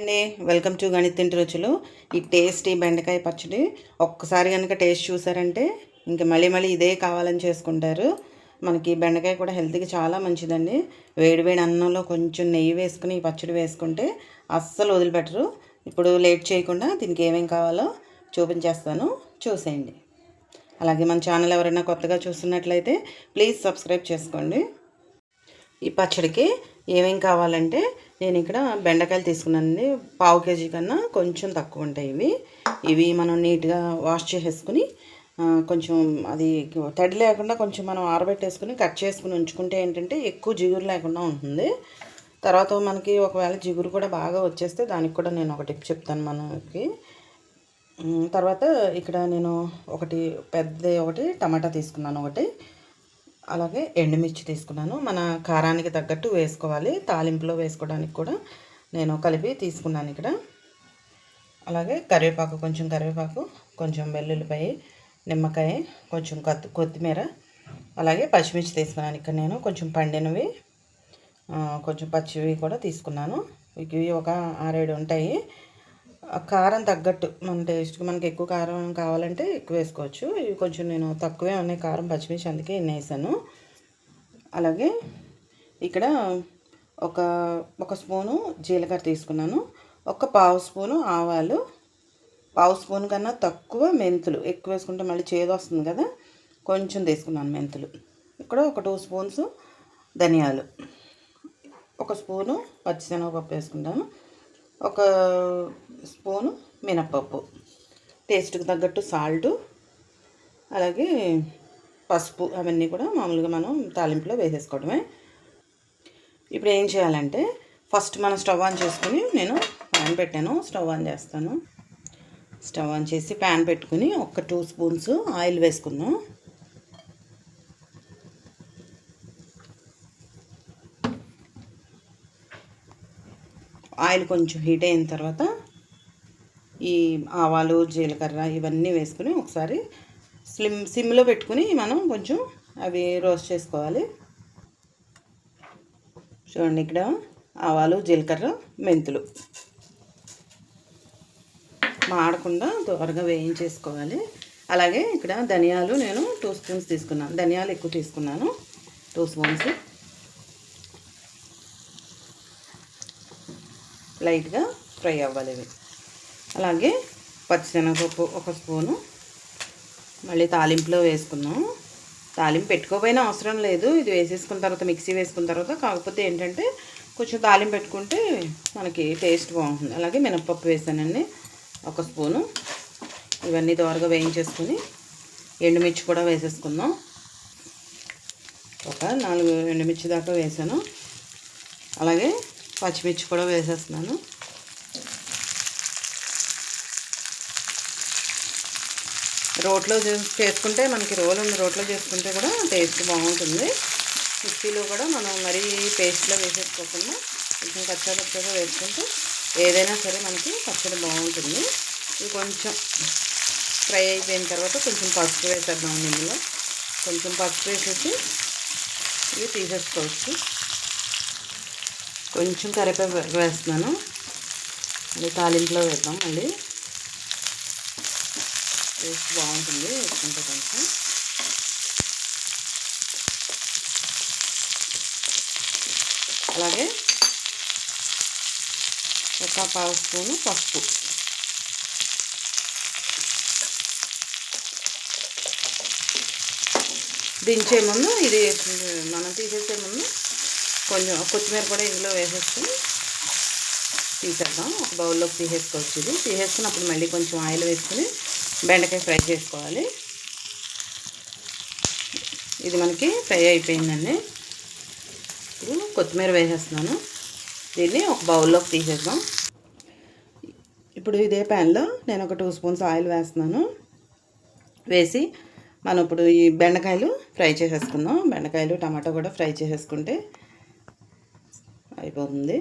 అండి, welcome to గణితింటి రుచులు. ఈ టేస్టీ బెండకాయ పచ్చడి ఒక్కసారి కనుక టేస్ట్ చూసారంటే ఇంకా మళ్ళీ మళ్ళీ ఇదే కావాలని చేసుకుంటారు. మనకి బెండకాయ కూడా హెల్త్కి చాలా మంచిదండి. వేడివేడి అన్నంలో కొంచెం నెయ్యి వేసుకుని ఈ పచ్చడి వేసుకుంటే అస్సలు వదిలిపెట్టరు. ఇప్పుడు లేట్ చేయకుండా దీనికి ఏమేం కావాలో చూపించేస్తాను, చూసేయండి. అలాగే మన ఛానల్ ఎవరైనా కొత్తగా చూస్తున్నట్లయితే ప్లీజ్ సబ్స్క్రైబ్ చేసుకోండి. ఈ పచ్చడికి ఏమేం కావాలంటే నేను ఇక్కడ బెండకాయలు తీసుకున్నానండి. పావు కేజీ కన్నా కొంచెం తక్కువ ఉంటాయి ఇవి మనం నీట్గా వాష్ చేసేసుకుని కొంచెం అది తడి లేకుండా కొంచెం మనం ఆరబెట్టేసుకుని కట్ చేసుకుని ఉంచుకుంటే ఏంటంటే ఎక్కువ జిగురు లేకుండా ఉంటుంది. తర్వాత మనకి ఒకవేళ జిగురు కూడా బాగా వచ్చేస్తే దానికి కూడా నేను ఒక టిప్ చెప్తాను మనకి. తర్వాత ఇక్కడ నేను ఒకటి టమాటా తీసుకున్నాను, అలాగే ఎండుమిర్చి తీసుకున్నాను. మన కారానికి తగ్గట్టు వేసుకోవాలి. తాలింపులో వేసుకోవడానికి కూడా నేను కలిపి తీసుకున్నాను ఇక్కడ. అలాగే కరివేపాకు, కొంచెం వెల్లుల్లిపాయ, నిమ్మకాయ, కొంచెం కొత్తిమీర, అలాగే పచ్చిమిర్చి తీసుకున్నాను. ఇక్కడ నేను కొంచెం పండినవి, కొంచెం పచ్చివి కూడా తీసుకున్నాను. ఇవి ఒక 6-7 ఉంటాయి. కారం తగ్గట్టు మన టేస్ట్కి మనకి ఎక్కువ కారం కావాలంటే ఎక్కువ వేసుకోవచ్చు. ఇవి కొంచెం నేను తక్కువే ఉన్నాయి కారం, పచ్చిమిర్చి, అందుకే ఇన్ని వేసాను. అలాగే ఇక్కడ ఒక స్పూను జీలకర్ర తీసుకున్నాను, ఒక పావు స్పూను ఆవాలు, పావు స్పూన్ కన్నా తక్కువ మెంతులు. ఎక్కువ వేసుకుంటే మళ్ళీ చేదు వస్తుంది కదా, కొంచెం తీసుకున్నాను మెంతులు. ఇక్కడ ఒక 2 స్పూన్స్ ధనియాలు, ఒక స్పూను పచ్చిశనగపప్పు వేసుకుంటాను, ఒక స్పూను మినప్పప్పు, టేస్ట్కి తగ్గట్టు సాల్టు, అలాగే పసుపు, అవన్నీ కూడా మామూలుగా మనం తాలింపులో వేసేసుకోవడమే. ఇప్పుడు ఏం చేయాలంటే ఫస్ట్ మనం స్టవ్ ఆన్ చేసుకుని నేను ప్యాన్ పెట్టాను, స్టవ్ ఆన్ చేస్తాను. స్టవ్ ఆన్ చేసి ప్యాన్ పెట్టుకుని ఒక 2 స్పూన్స్ ఆయిల్ వేసుకుందాం. ఆయిల్ కొంచెం హీట్ అయిన తర్వాత ఈ ఆవాలు, జీలకర్ర ఇవన్నీ వేసుకుని ఒకసారి సిమ్లో పెట్టుకుని మనం కొంచెం అవి రోస్ట్ చేసుకోవాలి. చూడండి, ఇక్కడ ఆవాలు, జీలకర్ర, మెంతులు మాడకుండా త్వరగా వేయించేసుకోవాలి. అలాగే ఇక్కడ ధనియాలు నేను 2 స్పూన్స్ తీసుకున్నాను. ధనియాలు ఎక్కువ తీసుకున్నాను, 2 స్పూన్స్. లైట్గా ఫ్రై అవ్వాలి ఇవి. అలాగే పచ్చిశనగపప్పు 1 స్పూను మళ్ళీ తాలింపులో వేసుకున్నాం. తాలింపు పెట్టుకోపోయినా అవసరం లేదు, ఇది వేసేసుకున్న తర్వాత మిక్సీ వేసుకున్న తర్వాత. కాకపోతే ఏంటంటే కొంచెం తాలింపు పెట్టుకుంటే మనకి టేస్ట్ బాగుంటుంది. అలాగే మినప్పప్పు వేసానండి 1 స్పూను. ఇవన్నీ త్వరగా వేయించేసుకుని ఎండుమిర్చి కూడా వేసేసుకుందాం. ఒక 4 ఎండుమిర్చి దాకా వేసాను. అలాగే పచ్చిమిర్చి కూడా వేసేస్తున్నాను. రోట్లో చేసుకుంటే మనకి రోట్లో చేసుకుంటే కూడా టేస్ట్ బాగుంటుంది. మిక్సీలో కూడా మనం మరీ పేస్ట్లో వేసేసుకోకుండా కొంచెం కచ్చాపచ్చగా వేసుకుంటే ఏదైనా సరే మనకి పచ్చడి బాగుంటుంది. ఇది కొంచెం ఫ్రై అయిపోయిన తర్వాత కొంచెం పసుపు వేసేద్దాం. ఇందులో కొంచెం పసుపు వేసేసి ఇవి తీసేసుకోవచ్చు. కొంచెం కరివేపాకు వేస్తున్నాను, మళ్ళీ తాలింపులో వేద్దాం. మళ్ళీ టేస్ట్ బాగుంటుంది వేసుకుంటే కొంచెం. అలాగే ఒక పావు స్పూను పసుపు, దించే ముందు ఇది మనం తీసేసే ముందు కొంచెం కొత్తిమీర కూడా ఇందులో వేసేసుకుని తీసేద్దాం. ఒక బౌల్లోకి తీసేసుకోవచ్చు. ఇది తీసేసుకున్నప్పుడు మళ్ళీ కొంచెం ఆయిల్ వేసుకుని బెండకాయ ఫ్రై చేసుకోవాలి. ఇది మనకి ఫ్రై అయిపోయిందండి. ఇప్పుడు కొత్తిమీర వేసేస్తున్నాను. దీన్ని ఒక బౌల్లోకి తీసేద్దాం. ఇప్పుడు ఇదే ప్యాన్లో నేను ఒక 2 స్పూన్స్ ఆయిల్ వేస్తున్నాను. వేసి మనం ఇప్పుడు ఈ బెండకాయలు ఫ్రై చేసేసుకుందాం. బెండకాయలు, టమాటా కూడా ఫ్రై చేసేసుకుంటే అయిపోతుంది.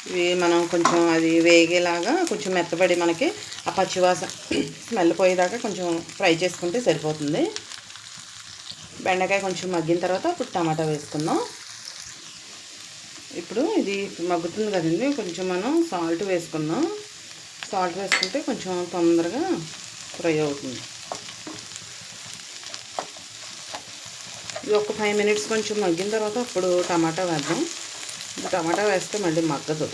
ఇవి మనం కొంచెం అది వేగేలాగా కొంచెం మెత్తబడి మనకి ఆ పచ్చివాసన స్మెల్ పోయేదాకా కొంచెం ఫ్రై చేసుకుంటే సరిపోతుంది. బెండకాయ కొంచెం మగ్గిన తర్వాత అప్పుడు టమాటా వేసుకుందాం. ఇప్పుడు ఇది మగ్గుతుంది కదండి, కొంచెం మనం సాల్ట్ వేసుకుందాం. సాల్ట్ వేసుకుంటే కొంచెం తొందరగా ఫ్రై అవుతుంది. ఇది ఒక 5 మినిట్స్ కొంచెం మగ్గిన తర్వాత అప్పుడు టమాటా వేద్దాం. టమాటా వేస్తే మళ్ళీ మగ్గదు.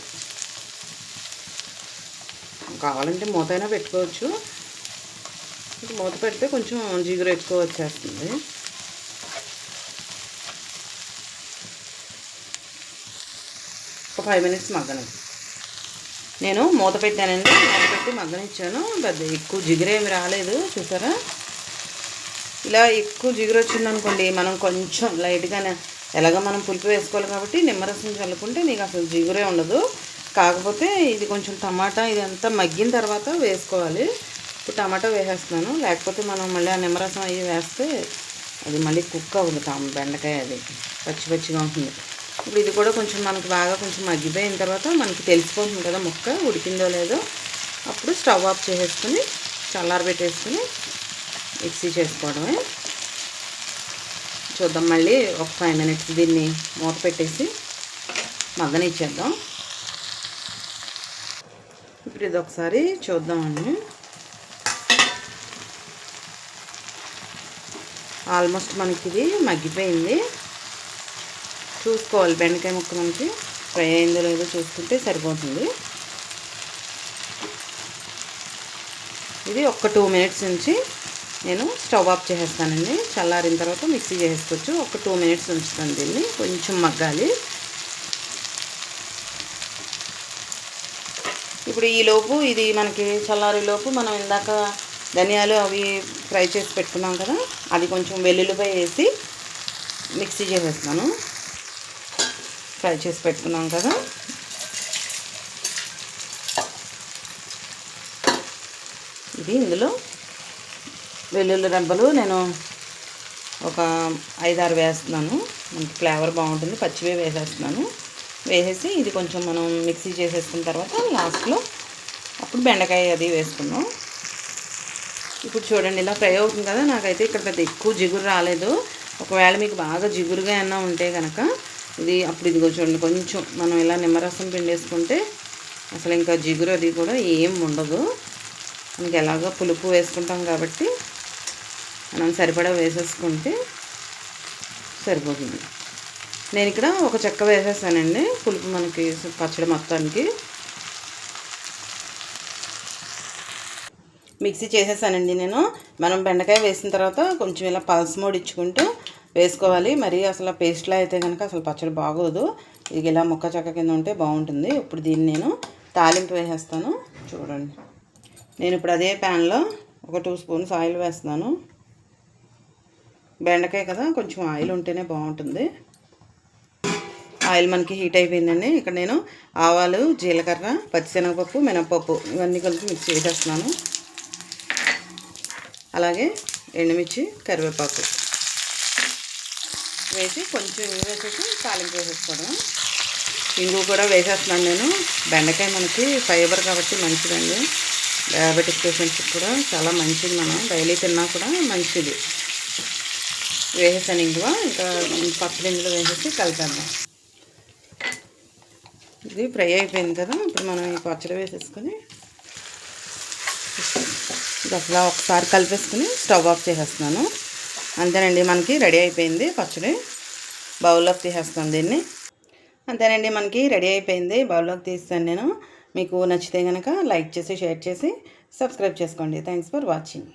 కావాలంటే మూత అయినా పెట్టుకోవచ్చు. మూత పెడితే కొంచెం జిగురు ఎక్కువ వచ్చేస్తుంది. ఒక 5 మినిట్స్ మగ్గనివ్వండి. నేను మూత పెట్టానండి, మూత పెట్టి మగ్గనిచ్చాను. పెద్ద ఎక్కువ జిగురేమి రాలేదు, చూసారా? ఇలా ఎక్కువ జిగురు వచ్చిందనుకోండి, మనం కొంచెం లైట్గానే, ఎలాగ మనం పులుపు వేసుకోవాలి కాబట్టి నిమ్మరసం చల్లుకుంటే నీకు అసలు జిగురే ఉండదు. కాకపోతే ఇది కొంచెం టమాటా ఇదంతా మగ్గిన తర్వాత వేసుకోవాలి. ఇప్పుడు టమాటా వేసేస్తున్నాను, లేకపోతే మనం మళ్ళీ ఆ నిమ్మరసం అవి వేస్తే అది మళ్ళీ కుక్ అవ్వదు. బెండకాయ అది పచ్చి పచ్చిగా ఉంటుంది. ఇప్పుడు ఇది కూడా కొంచెం మనకు బాగా కొంచెం మగ్గిపోయిన తర్వాత మనకి తెలిసిపోతుంది కదా ముక్క ఉడికిందో లేదో. అప్పుడు స్టవ్ ఆఫ్ చేసేసుకుని చల్లారబెట్టేసుకుని మిక్సీ చేసుకోవడమే. చూద్దాం, మళ్ళీ ఒక 5 మినిట్స్ దీన్ని మూత పెట్టేసి మగ్గనిచ్చేద్దాం. ఇప్పుడు ఇది ఒకసారి చూద్దామండి. ఆల్మోస్ట్ మనకి ఇది మగ్గిపోయింది. చూసుకోవాలి బెండకాయ ముక్క మనకి ఫ్రై అయిందో లేదో చూసుకుంటే సరిపోతుంది. ఇది ఒక 2 మినిట్స్ నుంచి నేను స్టవ్ ఆఫ్ చేసేస్తానండి. చల్లారిన తర్వాత మిక్సీ చేసుకోవచ్చు. ఒక 2 మినిట్స్ ఉంచుతాను దీన్ని, కొంచెం మగ్గాలి. ఇప్పుడు ఈలోపు ఇది మనకి చల్లారేలోపు మనం ఇందాక ధనియాలు అవి ఫ్రై చేసి పెట్టుకున్నాం కదా, అది కొంచెం వెల్లుల్లిపాయ వేసి మిక్సీ చేసేస్తాను. ఫ్రై చేసి పెట్టుకున్నాం కదా, ఇది ఇందులో వెల్లుల్లి రెబ్బలు నేను ఒక 5-6 వేస్తున్నాను. మనకి ఫ్లేవర్ బాగుంటుంది. పచ్చివే వేసేస్తున్నాను. వేసేసి ఇది కొంచెం మనం మిక్సీ చేసేసుకున్న తర్వాత లాస్ట్లో అప్పుడు బెండకాయ అది వేసుకున్నాం. ఇప్పుడు చూడండి ఇలా ఫ్రై అవుతుంది కదా. నాకైతే ఇక్కడ పెద్ద ఎక్కువ జిగురు రాలేదు. ఒకవేళ మీకు బాగా జిగురుగా ఏమన్నా ఉంటే కనుక ఇది అప్పుడు ఇదిగో చూడండి, కొంచెం మనం ఇలా నిమ్మరసం పిండేసుకుంటే అసలు ఇంకా జిగురు అది కూడా ఏం ఉండదు. మనకి ఎలాగో పులుపు వేసుకుంటాం కాబట్టి మనం సరిపడా వేసేసుకుంటే సరిపోతుంది. నేను ఇక్కడ ఒక చెక్క వేసేసానండి పులుపు మనకి పచ్చడి మొత్తానికి. మిక్సీ చేసేసానండి నేను. మనం బెండకాయ వేసిన తర్వాత కొంచెం ఇలా పల్స్ మోడ్ ఇచ్చుకుంటూ వేసుకోవాలి. మరి అసలు పేస్ట్లో అయితే కనుక అసలు పచ్చడి బాగోదు. ఇది ఇలా ముక్క చెక్క కింద ఉంటే బాగుంటుంది. ఇప్పుడు దీన్ని నేను తాలింపు వేసేస్తాను. చూడండి, నేను ఇప్పుడు అదే ప్యాన్లో ఒక 2 స్పూన్స్ ఆయిల్ వేస్తున్నాను. బెండకాయ కదా, కొంచెం ఆయిల్ ఉంటేనే బాగుంటుంది. ఆయిల్ మనకి హీట్ అయిపోయిందండి. ఇక్కడ నేను ఆవాలు, జీలకర్ర, పచ్చిశనగపప్పు, మినపప్పు ఇవన్నీ కలిపి మిక్స్ చేసేస్తున్నాను. అలాగే ఎండుమిర్చి, కరివేపాకు వేసి కొంచెం వేసేసి తాలింపు వేసేసుకోవడం. ఇంగు కూడా వేసేస్తున్నాను నేను. బెండకాయ మనకి ఫైబర్ కాబట్టి మంచిదండి. డయాబెటిక్ పేషెంట్స్కి కూడా చాలా మంచిది. మనం డైలీ తిన్నా కూడా మంచిది. వేసేసాను ఇంగువ. ఇంకా పచ్చడి ఇందులో వేసేసి కలిపేద్దాం. ఇది ఫ్రై అయిపోయింది కదా. ఇప్పుడు మనం ఈ పచ్చడి వేసేసుకొని అసలు ఒకసారి కలిపేసుకుని స్టవ్ ఆఫ్ చేసేస్తున్నాను. అంతేనండి, మనకి రెడీ అయిపోయింది పచ్చడి. బౌల్లోకి తీసేస్తాను దీన్ని. అంతేనండి, మనకి రెడీ అయిపోయింది. బౌల్లోకి తీస్తాను నేను. మీకు నచ్చితే కనుక లైక్ చేసి, షేర్ చేసి, సబ్స్క్రైబ్ చేసుకోండి. Thanks for watching.